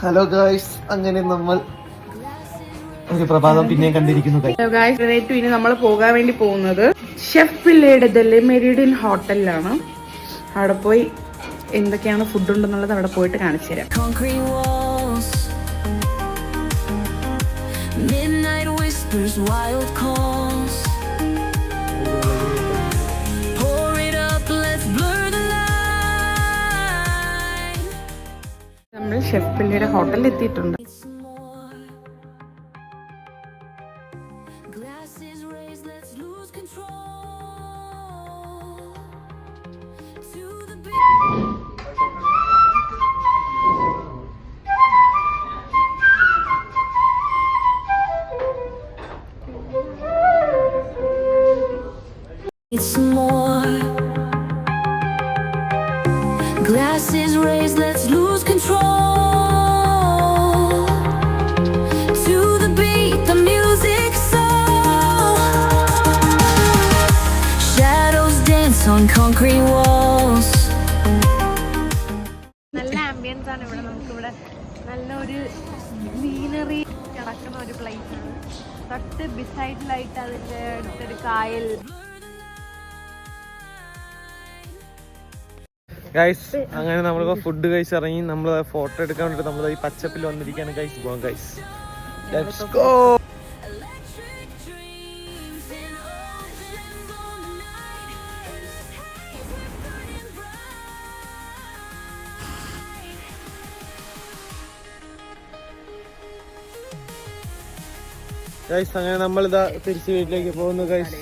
Hello guys, അങ്ങനെ നമ്മൾ ഒരു പ്രഭാതം പിന്നെയും കണ്ടിരിക്കുന്നു. ഇനി നമ്മൾ പോകാൻ വേണ്ടി പോകുന്നത് ഷെഫ് പിള്ളയുടെ ദ മെരിഡിയൻ ഹോട്ടലിലാണ്. അവിടെ പോയി എന്തൊക്കെയാണ് ഫുഡ് ഉണ്ടെന്നുള്ളത് അവിടെ പോയിട്ട് കാണിച്ചു തരാം. നമ്മൾ ഷെഫ് പിള്ളയുടെ ഹോട്ടലിൽ എത്തിയിട്ടുണ്ട്. It's more. Glasses raised, let's lose control. To the beat, the music soul. Shadows dance on concrete walls. നല്ല ആംബിയൻസ് ആണ് ഇവിടെ. നമുക്കിവിടെ നല്ലൊരു സീനറി കിടക്കുന്ന ഒരു പ്ലേസ് ആണ്. തൊട്ട് ബിസൈഡിലായിട്ട് അതിൻ്റെ അടുത്തൊരു കായൽ. ഗൈസ്, അങ്ങനെ നമ്മളിപ്പോ ഫുഡ് കഴിച്ചിറങ്ങി. നമ്മൾ ഫോട്ടോ എടുക്കാൻ വേണ്ടിട്ട് നമ്മൾ ഈ പച്ചപ്പിൽ വന്നിരിക്കുകയാണ്. ഗൈസ്, പോകാം ഗൈസ്, ലെറ്റ്സ് ഗോ. ഗൈസ്, അങ്ങനെ നമ്മളിതാ തിരിച്ച് വീട്ടിലേക്ക് പോകുന്നു. ഗൈസ്,